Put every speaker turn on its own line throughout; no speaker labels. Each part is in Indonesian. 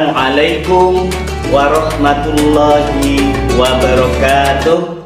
Assalamualaikum warahmatullahi wabarakatuh.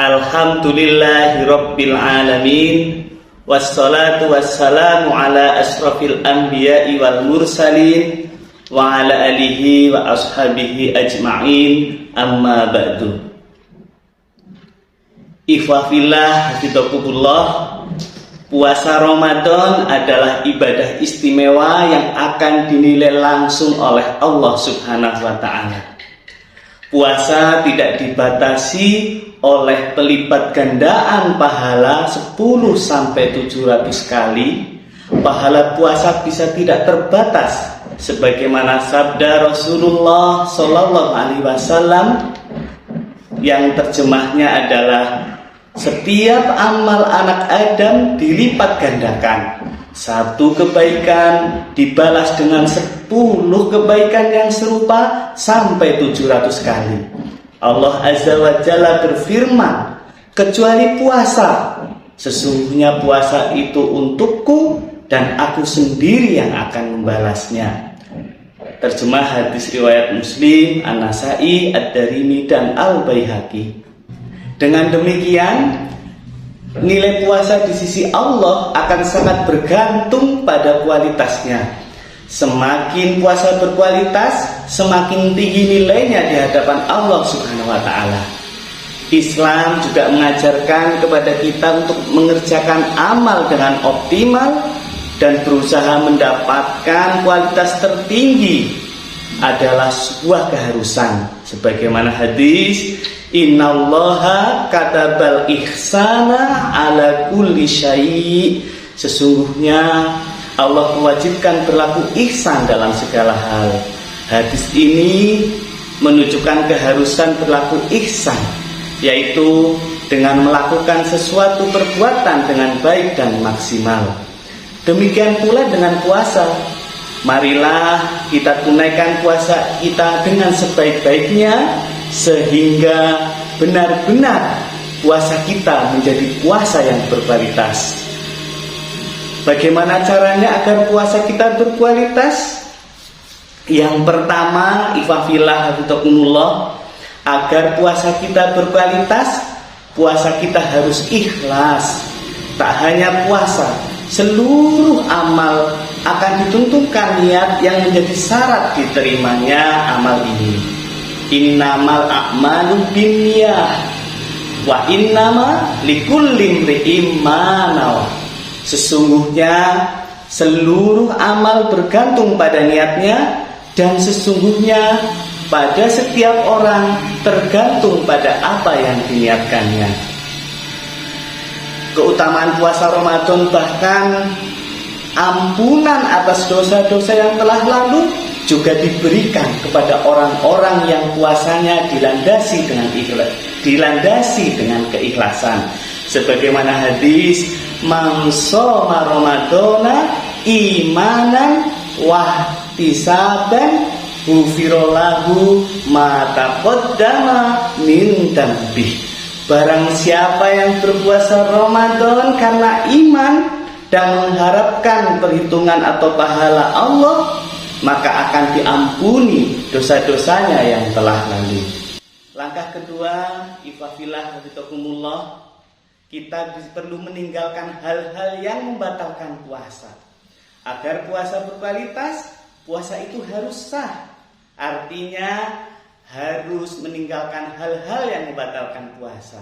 Alhamdulillahirabbil alamin. Wassalatu wassalamu ala asrofil anbiya'i wal mursalin wa ala alihi wa ashabihi ajma'in. Amma ba'du. Ikhwafillah hafizakumullah. Puasa Ramadan adalah ibadah istimewa yang akan dinilai langsung oleh Allah Subhanahu wa ta'ala. Puasa tidak dibatasi oleh pelipat gandaan pahala 10-700 kali. Pahala puasa bisa tidak terbatas, sebagaimana sabda Rasulullah Shallallahu Alaihi Wasallam yang terjemahnya adalah: setiap amal anak Adam dilipat gandakan. Satu kebaikan dibalas dengan 10 kebaikan yang serupa sampai 700 kali. Allah Azza wa Jalla berfirman, kecuali puasa, sesungguhnya puasa itu untukku dan aku sendiri yang akan membalasnya. Terjemah hadis riwayat Muslim, An-Nasa'i, Ad-Darimi, dan Al-Baihaqi. Dengan demikian, nilai puasa di sisi Allah akan sangat bergantung pada kualitasnya. Semakin puasa berkualitas, semakin tinggi nilainya di hadapan Allah Subhanahu wa ta'ala. Islam juga mengajarkan kepada kita untuk mengerjakan amal dengan optimal dan berusaha mendapatkan kualitas tertinggi adalah sebuah keharusan. Sebagaimana hadis, innallaha katabal ihsana ala kulli syai'. Sesungguhnya Allah mewajibkan berlaku ihsan dalam segala hal. Hadis ini menunjukkan keharusan berlaku ihsan, yaitu dengan melakukan sesuatu perbuatan dengan baik dan maksimal. Demikian pula dengan puasa. Marilah kita tunaikan puasa kita dengan sebaik-baiknya, sehingga benar-benar puasa kita menjadi puasa yang berkualitas. Bagaimana caranya agar puasa kita berkualitas? Yang pertama, ikhwafillah hafizakumullah, agar puasa kita berkualitas, puasa kita harus ikhlas. Tak hanya puasa, seluruh amal akan ditentukan niat yang menjadi syarat diterimanya amal ini. Innamal a'malu binniyah wa innama likulli imri'in ma nawa. Sesungguhnya seluruh amal bergantung pada niatnya, dan sesungguhnya pada setiap orang tergantung pada apa yang diniatkannya. Keutamaan puasa Ramadan, bahkan ampunan atas dosa-dosa yang telah lalu, juga diberikan kepada orang-orang yang puasanya dilandasi dengan keikhlasan. Sebagaimana hadis, man shoma ramadhana imanan wahtisaban ghufira lahu ma taqaddama min dzambi. Barang siapa yang berpuasa Ramadan karena iman dan mengharapkan perhitungan atau pahala Allah, maka akan diampuni dosa-dosanya yang telah lalu. Langkah kedua, ikhwafillah hafizakumullah, kita perlu meninggalkan hal-hal yang membatalkan puasa. Agar puasa berkualitas, puasa itu harus sah. Artinya harus meninggalkan hal-hal yang membatalkan puasa.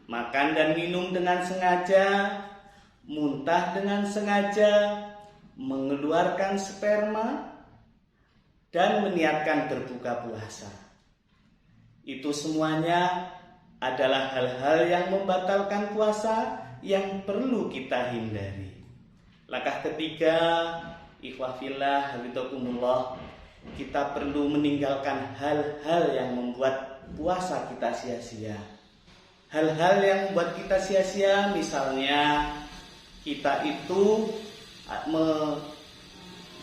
Makan dan minum dengan sengaja, muntah dengan sengaja, mengeluarkan sperma, dan meniatkan berbuka puasa. Itu semuanya adalah hal-hal yang membatalkan puasa yang perlu kita hindari. Langkah ketiga, ikhwafillah hafizakumullah, kita perlu meninggalkan hal-hal yang membuat puasa kita sia-sia. Hal-hal yang membuat kita sia-sia, misalnya kita itu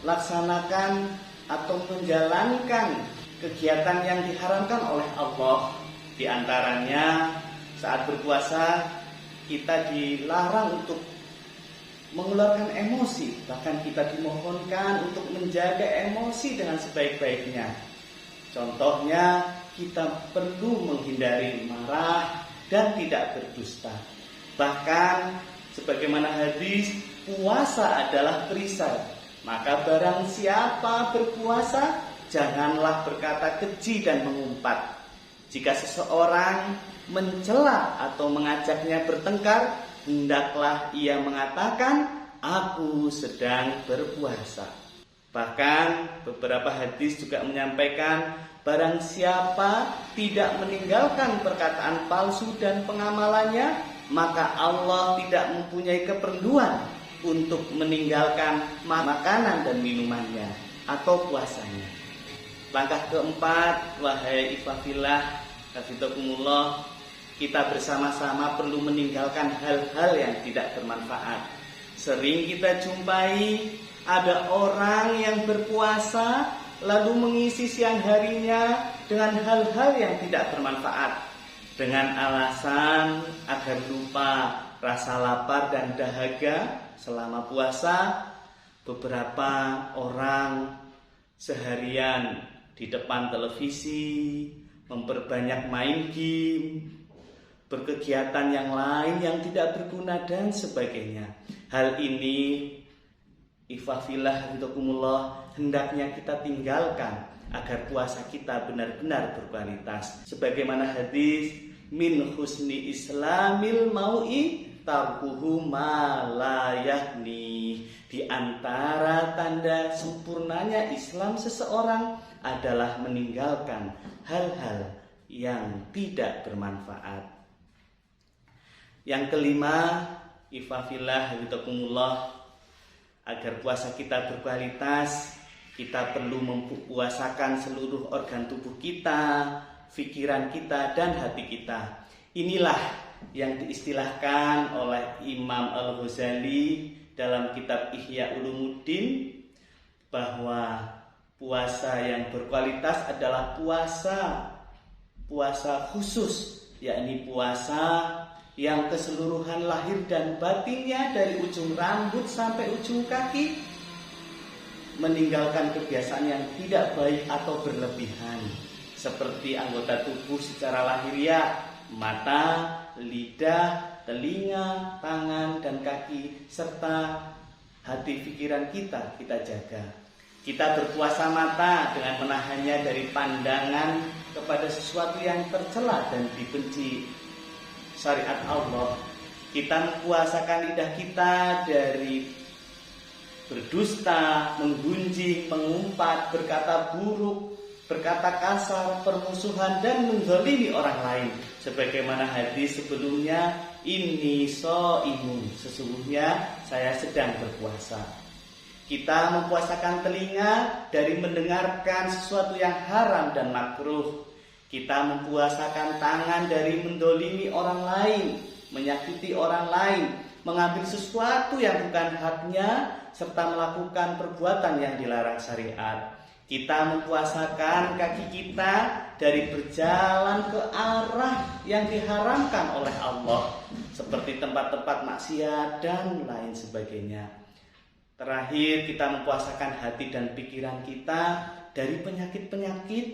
melaksanakan atau menjalankan kegiatan yang diharamkan oleh Allah. Di antaranya saat berpuasa kita dilarang untuk mengeluarkan emosi. Bahkan kita dimohonkan untuk menjaga emosi dengan sebaik-baiknya. Contohnya, kita perlu menghindari marah dan tidak berdusta. Bahkan sebagaimana hadis, puasa adalah perisai. Maka barang siapa berpuasa, janganlah berkata keji dan mengumpat. Jika seseorang mencela atau mengajaknya bertengkar, hendaklah ia mengatakan, aku sedang berpuasa. Bahkan beberapa hadis juga menyampaikan, barang siapa tidak meninggalkan perkataan palsu dan pengamalannya, maka Allah tidak mempunyai keperluan untuk meninggalkan makanan dan minumannya atau puasanya. Langkah keempat, wahai ikhwafillah, hafizakumullah, kita bersama-sama perlu meninggalkan hal-hal yang tidak bermanfaat. Sering kita jumpai ada orang yang berpuasa lalu mengisi siang harinya dengan hal-hal yang tidak bermanfaat, dengan alasan agar lupa rasa lapar dan dahaga selama puasa. Beberapa orang seharian di depan televisi, memperbanyak main game, berkegiatan yang lain yang tidak berguna dan sebagainya. Hal ini, ikhwafillah hafizakumullah, hendaknya kita tinggalkan agar puasa kita benar-benar berkualitas. Sebagaimana hadis, min husni islamil mau'i tarkuhu ma la yahni. Di antara tanda sempurnanya Islam seseorang adalah meninggalkan hal-hal yang tidak bermanfaat. Yang kelima, ikhwafillah hafizakumullah, agar puasa kita berkualitas, kita perlu mempuasakan seluruh organ tubuh kita, pikiran kita, dan hati kita. Inilah yang diistilahkan oleh Imam Al-Ghazali dalam kitab Ihya Ulumuddin, bahwa puasa yang berkualitas adalah puasa khusus, yakni puasa yang keseluruhan lahir dan batinnya dari ujung rambut sampai ujung kaki meninggalkan kebiasaan yang tidak baik atau berlebihan, seperti anggota tubuh secara lahiriah, mata, lidah, telinga, tangan, dan kaki, serta hati pikiran kita jaga. Kita berpuasa mata dengan menahannya dari pandangan kepada sesuatu yang tercela dan dibenci syariat Allah. Kita mempuasakan lidah kita dari berdusta, menggunjing, mengumpat, berkata buruk, berkata kasar, permusuhan, dan menzalimi orang lain. Sebagaimana hadis sebelumnya, inni shaimun, sesungguhnya saya sedang berpuasa. Kita mempuasakan telinga dari mendengarkan sesuatu yang haram dan makruh. Kita mempuasakan tangan dari mendolimi orang lain, menyakiti orang lain, mengambil sesuatu yang bukan haknya, serta melakukan perbuatan yang dilarang syariat. Kita mempuasakan kaki kita dari berjalan ke arah yang diharamkan oleh Allah, seperti tempat-tempat maksiat dan lain sebagainya. Terakhir, kita mempuasakan hati dan pikiran kita dari penyakit-penyakit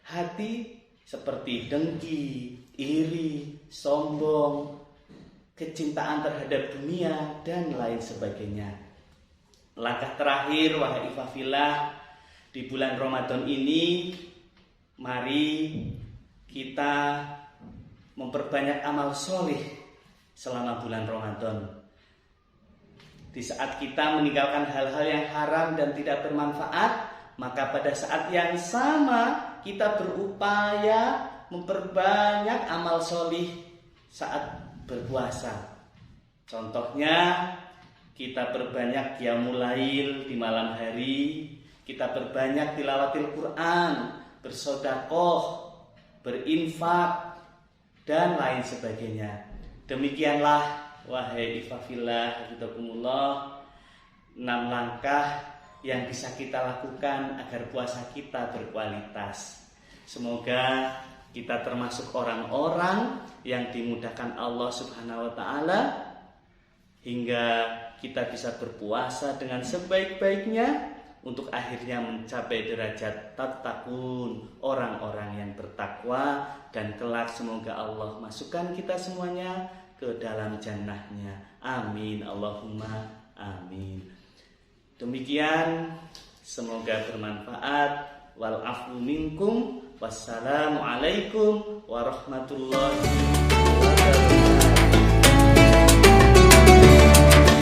hati seperti dengki, iri, sombong, kecintaan terhadap dunia, dan lain sebagainya. Langkah terakhir, wahai ikhwafillah, di bulan Ramadan ini, mari kita memperbanyak amal soleh selama bulan Ramadan. Di saat kita meninggalkan hal-hal yang haram dan tidak bermanfaat, maka pada saat yang sama kita berupaya memperbanyak amal soleh saat berpuasa. Contohnya, kita perbanyak qiyamul lail di malam hari, kita perbanyak tilawatil Quran, bersedekah, berinfak, dan lain sebagainya. Demikianlah, wahai ikhwafillah hafizakumullah, 6 langkah yang bisa kita lakukan agar puasa kita berkualitas. Semoga kita termasuk orang-orang yang dimudahkan Allah Subhanahu wa taala, hingga kita bisa berpuasa dengan sebaik-baiknya untuk akhirnya mencapai derajat tattaqun, orang-orang yang bertakwa, dan kelak semoga Allah masukkan kita semuanya ke dalam jannahnya. Amin Allahumma amin. Demikian, semoga bermanfaat. Wal afu minkum. Wassalamualaikum warahmatullahi wabarakatuh.